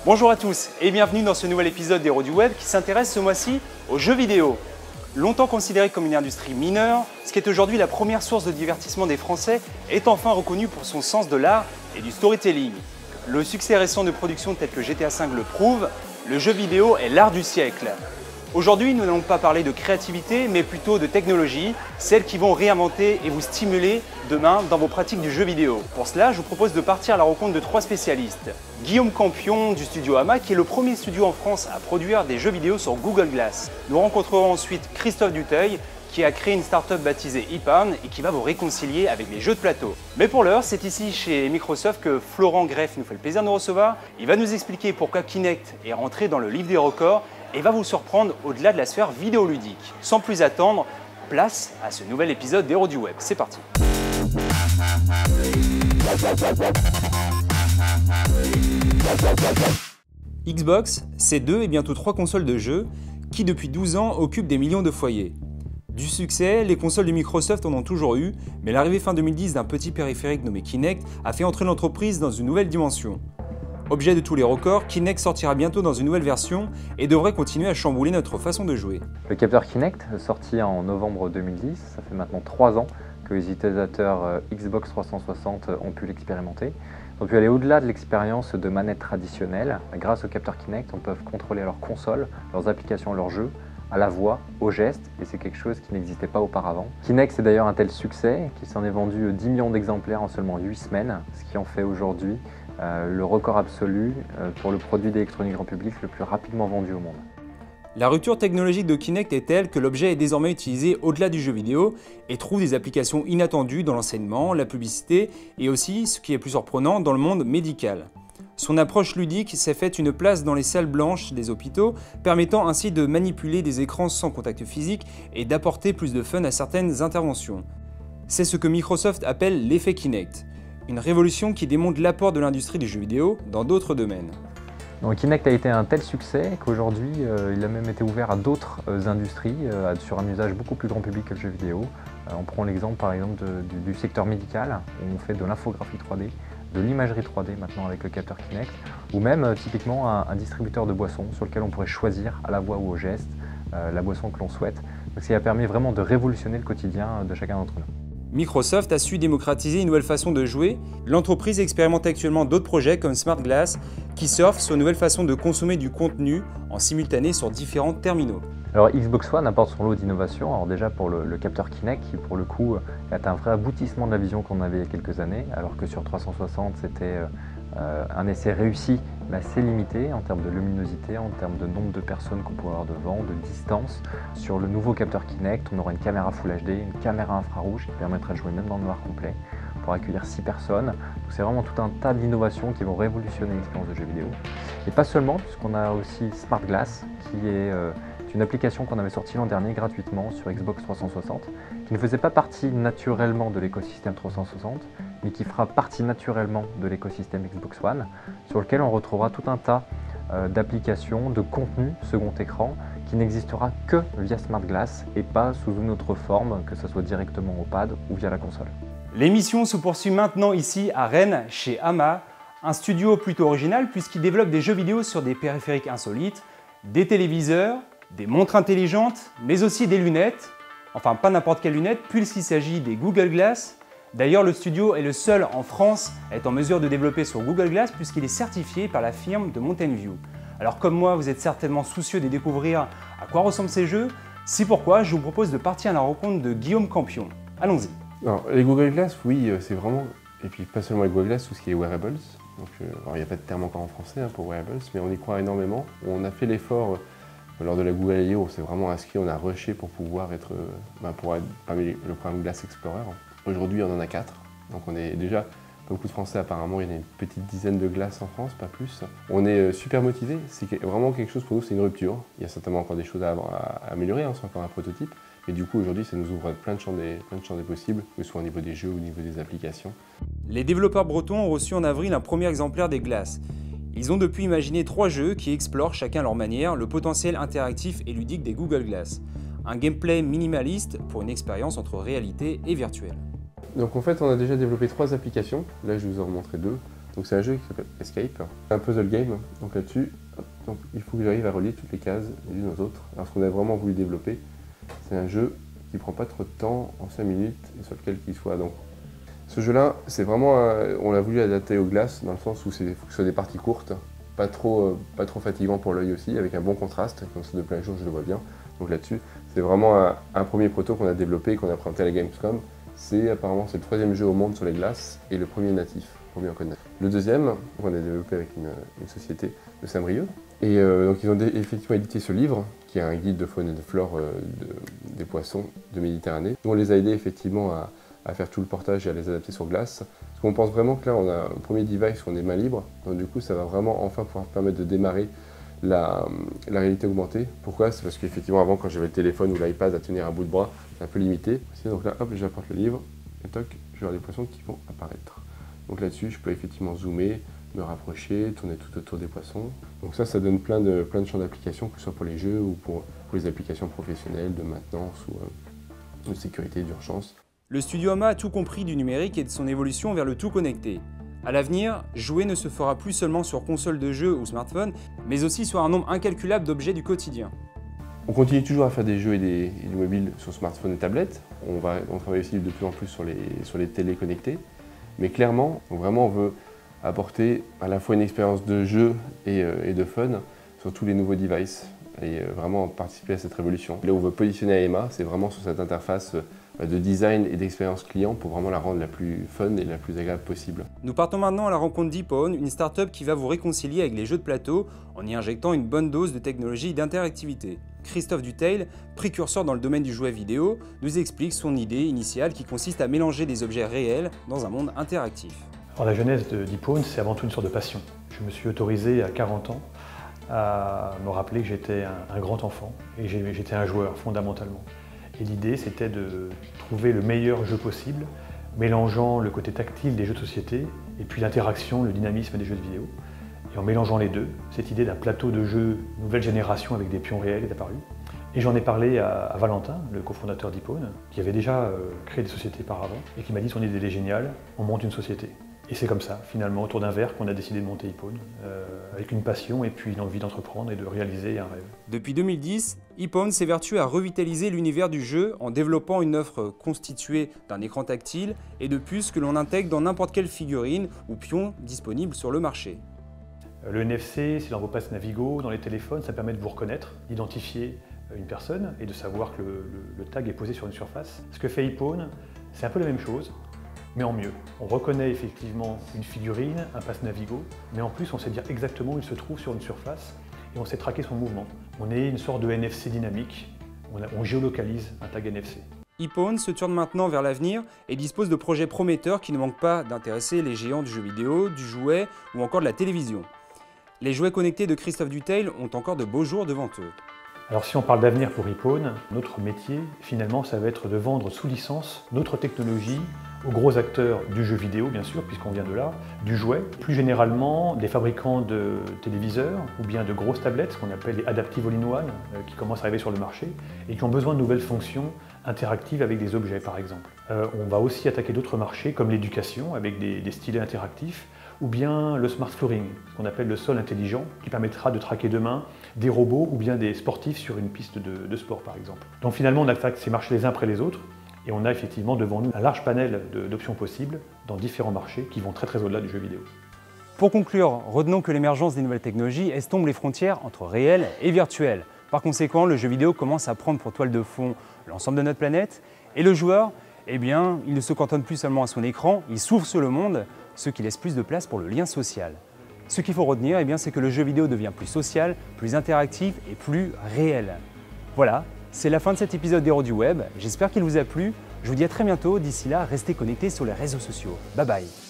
Bonjour à tous et bienvenue dans ce nouvel épisode d'Héros du Web qui s'intéresse ce mois-ci aux jeux vidéo. Longtemps considéré comme une industrie mineure, ce qui est aujourd'hui la première source de divertissement des Français est enfin reconnu pour son sens de l'art et du storytelling. Le succès récent de productions telles que GTA V le prouve, le jeu vidéo est l'art du siècle. Aujourd'hui, nous n'allons pas parler de créativité, mais plutôt de technologie, celles qui vont réinventer et vous stimuler demain dans vos pratiques du jeu vidéo. Pour cela, je vous propose de partir à la rencontre de trois spécialistes. Guillaume Campion du studio AMA, qui est le premier studio en France à produire des jeux vidéo sur Google Glass. Nous rencontrerons ensuite Christophe Duteuil, qui a créé une start-up baptisée eParn et qui va vous réconcilier avec les jeux de plateau. Mais pour l'heure, c'est ici chez Microsoft que Florent Greff nous fait le plaisir de nous recevoir. Il va nous expliquer pourquoi Kinect est rentré dans le livre des records et va vous surprendre au-delà de la sphère vidéoludique. Sans plus attendre, place à ce nouvel épisode d'Héros du Web. C'est parti. Xbox, c'est 2 et bientôt 3 consoles de jeux qui depuis 12 ans occupent des millions de foyers. Du succès, les consoles de Microsoft en ont toujours eu, mais l'arrivée fin 2010 d'un petit périphérique nommé Kinect a fait entrer l'entreprise dans une nouvelle dimension. Objet de tous les records, Kinect sortira bientôt dans une nouvelle version et devrait continuer à chambouler notre façon de jouer. Le capteur Kinect, sorti en novembre 2010, ça fait maintenant 3 ans que les utilisateurs Xbox 360 ont pu l'expérimenter. Ils ont pu aller au-delà de l'expérience de manette traditionnelle. Grâce au capteur Kinect, on peut contrôler leur console, leurs applications, leurs jeux, à la voix, au geste, et c'est quelque chose qui n'existait pas auparavant. Kinect, c'est d'ailleurs un tel succès qu'il s'en est vendu 10 millions d'exemplaires en seulement 8 semaines, ce qui en fait aujourd'hui le record absolu pour le produit d'électronique grand public le plus rapidement vendu au monde. La rupture technologique de Kinect est telle que l'objet est désormais utilisé au-delà du jeu vidéo et trouve des applications inattendues dans l'enseignement, la publicité et aussi, ce qui est plus surprenant, dans le monde médical. Son approche ludique s'est faite une place dans les salles blanches des hôpitaux, permettant ainsi de manipuler des écrans sans contact physique et d'apporter plus de fun à certaines interventions. C'est ce que Microsoft appelle l'effet Kinect, une révolution qui démontre l'apport de l'industrie du jeu vidéo dans d'autres domaines. Donc Kinect a été un tel succès qu'aujourd'hui il a même été ouvert à d'autres industries sur un usage beaucoup plus grand public que le jeu vidéo. On prend l'exemple par exemple du secteur médical où on fait de l'infographie 3D, de l'imagerie 3D maintenant avec le capteur Kinect, ou même typiquement un distributeur de boissons sur lequel on pourrait choisir à la voix ou au geste la boisson que l'on souhaite. Donc ça a permis vraiment de révolutionner le quotidien de chacun d'entre nous. Microsoft a su démocratiser une nouvelle façon de jouer. L'entreprise expérimente actuellement d'autres projets comme Smart Glass qui surfent sur une nouvelle façon de consommer du contenu en simultané sur différents terminaux. Alors Xbox One apporte son lot d'innovation, alors déjà pour le capteur Kinect qui pour le coup est un vrai aboutissement de la vision qu'on avait il y a quelques années, alors que sur 360 c'était un essai réussi mais assez limité en termes de luminosité, en termes de nombre de personnes qu'on peut avoir devant, de distance. Sur le nouveau capteur Kinect, on aura une caméra Full HD, une caméra infrarouge qui permettra de jouer même dans le noir complet pour accueillir 6 personnes. Donc c'est vraiment tout un tas d'innovations qui vont révolutionner l'expérience de jeux vidéo. Et pas seulement, puisqu'on a aussi Smart Glass qui est une application qu'on avait sortie l'an dernier gratuitement sur Xbox 360, qui ne faisait pas partie naturellement de l'écosystème 360, mais qui fera partie naturellement de l'écosystème Xbox One, sur lequel on retrouvera tout un tas d'applications, de contenu second écran, qui n'existera que via Smart Glass et pas sous une autre forme, que ce soit directement au pad ou via la console. L'émission se poursuit maintenant ici à Rennes, chez AMA, un studio plutôt original puisqu'il développe des jeux vidéo sur des périphériques insolites, des téléviseurs, des montres intelligentes, mais aussi des lunettes. Enfin, pas n'importe quelle lunette, puisqu'il s'agit des Google Glass. D'ailleurs, le studio est le seul en France à être en mesure de développer sur Google Glass puisqu'il est certifié par la firme de Mountain View. Alors comme moi, vous êtes certainement soucieux de découvrir à quoi ressemblent ces jeux. C'est pourquoi je vous propose de partir à la rencontre de Guillaume Campion. Allons-y. Alors, les Google Glass, oui, c'est vraiment, et puis pas seulement les Google Glass, tout ce qui est wearables. Donc, alors, il n'y a pas de terme encore en français pour wearables, mais on y croit énormément. On a fait l'effort lors de la Google I.O., on s'est vraiment inscrit, on a rushé pour pouvoir être, pour être parmi le programme Glass Explorer. Aujourd'hui, on en a 4, donc on est déjà, pas beaucoup de Français apparemment, il y en a une petite dizaine de glaces en France, pas plus. On est super motivés, c'est vraiment quelque chose pour nous, c'est une rupture. Il y a certainement encore des choses à améliorer, c'est encore un prototype. Et du coup, aujourd'hui, ça nous ouvre plein de champs des possibles, que ce soit au niveau des jeux ou au niveau des applications. Les développeurs bretons ont reçu en avril un premier exemplaire des glaces. Ils ont depuis imaginé 3 jeux qui explorent chacun à leur manière le potentiel interactif et ludique des Google Glass. Un gameplay minimaliste pour une expérience entre réalité et virtuel. Donc en fait, on a déjà développé 3 applications. Là, je vous en montrerai 2. Donc c'est un jeu qui s'appelle Escape, un puzzle game. Donc là-dessus, donc il faut que j'arrive à relier toutes les cases les unes aux autres. Alors ce qu'on a vraiment voulu développer, c'est un jeu qui prend pas trop de temps, en 5 minutes, et sur lequel qu'il soit. Donc ce jeu-là, c'est vraiment, on l'a voulu adapter aux glaces, dans le sens où il faut que ce soit des parties courtes, pas trop fatigant pour l'œil aussi, avec un bon contraste, comme c'est de plein jour, je le vois bien. Donc là-dessus, c'est vraiment un premier proto qu'on a développé, qu'on a présenté à la Gamescom. Apparemment, c'est le 3e jeu au monde sur les glaces et le premier natif, premier en code natif. Le deuxième, on a développé avec une société de Saint-Brieuc. Et donc ils ont effectivement édité ce livre, qui est un guide de faune et de flore des poissons de Méditerranée. Nous, on les a aidés effectivement à faire tout le portage et à les adapter sur glace. Parce qu'on pense vraiment que là, on a un premier device où on est main libre. Donc du coup, ça va vraiment enfin pouvoir permettre de démarrer la réalité augmentée. Pourquoi? C'est parce qu'effectivement, avant, quand j'avais le téléphone ou l'iPad à tenir à bout de bras, c'est un peu limité. Donc là, hop, j'apporte le livre, et toc, je vais avoir des poissons qui vont apparaître. Donc là-dessus, je peux effectivement zoomer, me rapprocher, tourner tout autour des poissons. Donc ça donne plein de champs d'application, que ce soit pour les jeux ou pour les applications professionnelles de maintenance ou de sécurité, d'urgence. Le studio AMA a tout compris du numérique et de son évolution vers le tout connecté. À l'avenir, jouer ne se fera plus seulement sur console de jeu ou smartphone, mais aussi sur un nombre incalculable d'objets du quotidien. On continue toujours à faire des jeux et du mobile sur smartphone et tablette. On travaille aussi de plus en plus sur les télés connectées. Mais clairement, on veut apporter à la fois une expérience de jeu et de fun sur tous les nouveaux devices et vraiment participer à cette révolution. Là où on veut positionner AEMA, c'est vraiment sur cette interface de design et d'expérience client pour vraiment la rendre la plus fun et la plus agréable possible. Nous partons maintenant à la rencontre d'Hippone, une start-up qui va vous réconcilier avec les jeux de plateau en y injectant une bonne dose de technologie et d'interactivité. Christophe Dutheil, précurseur dans le domaine du jouet vidéo, nous explique son idée initiale qui consiste à mélanger des objets réels dans un monde interactif. Alors, la genèse d'Hippone, c'est avant tout une sorte de passion. Je me suis autorisé à 40 ans à me rappeler que j'étais un grand enfant et j'étais un joueur fondamentalement. Et l'idée, c'était de trouver le meilleur jeu possible, mélangeant le côté tactile des jeux de société et puis l'interaction, le dynamisme des jeux de vidéo. Et en mélangeant les deux, cette idée d'un plateau de jeux nouvelle génération avec des pions réels est apparue. Et j'en ai parlé à Valentin, le cofondateur d'Hippone, qui avait déjà créé des sociétés par avant et qui m'a dit son idée est géniale, on monte une société. Et c'est comme ça, finalement, autour d'un verre, qu'on a décidé de monter Hippone, avec une passion et puis une envie d'entreprendre et de réaliser un rêve. Depuis 2010, Hippone s'évertue à revitaliser l'univers du jeu en développant une offre constituée d'un écran tactile et de puces que l'on intègre dans n'importe quelle figurine ou pion disponible sur le marché. Le NFC, c'est dans vos passes Navigo, dans les téléphones, ça permet de vous reconnaître, d'identifier une personne et de savoir que le tag est posé sur une surface. Ce que fait Hippone, c'est un peu la même chose, mais en mieux. On reconnaît effectivement une figurine, un passe Navigo, mais en plus on sait dire exactement où il se trouve sur une surface et on sait traquer son mouvement. On est une sorte de NFC dynamique, on géolocalise un tag NFC. Hippone se tourne maintenant vers l'avenir et dispose de projets prometteurs qui ne manquent pas d'intéresser les géants du jeu vidéo, du jouet ou encore de la télévision. Les jouets connectés de Christophe Dutheil ont encore de beaux jours devant eux. Alors si on parle d'avenir pour Hippone, notre métier finalement ça va être de vendre sous licence notre technologie aux gros acteurs du jeu vidéo bien sûr, puisqu'on vient de là, du jouet, plus généralement des fabricants de téléviseurs ou bien de grosses tablettes, ce qu'on appelle les Adaptive All-in-One, qui commencent à arriver sur le marché et qui ont besoin de nouvelles fonctions interactives avec des objets par exemple. On va aussi attaquer d'autres marchés comme l'éducation avec des stylets interactifs ou bien le smart flooring, ce qu'on appelle le sol intelligent, qui permettra de traquer demain des robots ou bien des sportifs sur une piste de sport par exemple. Donc finalement on attaque ces marchés les uns après les autres et on a effectivement devant nous un large panel d'options possibles dans différents marchés qui vont très au-delà du jeu vidéo. Pour conclure, retenons que l'émergence des nouvelles technologies estompe les frontières entre réel et virtuel. Par conséquent, le jeu vidéo commence à prendre pour toile de fond l'ensemble de notre planète et le joueur, eh bien, il ne se cantonne plus seulement à son écran, il s'ouvre sur le monde, ce qui laisse plus de place pour le lien social. Ce qu'il faut retenir, eh bien, c'est que le jeu vidéo devient plus social, plus interactif et plus réel. Voilà, c'est la fin de cet épisode d'Héros du Web. J'espère qu'il vous a plu. Je vous dis à très bientôt. D'ici là, restez connectés sur les réseaux sociaux. Bye bye.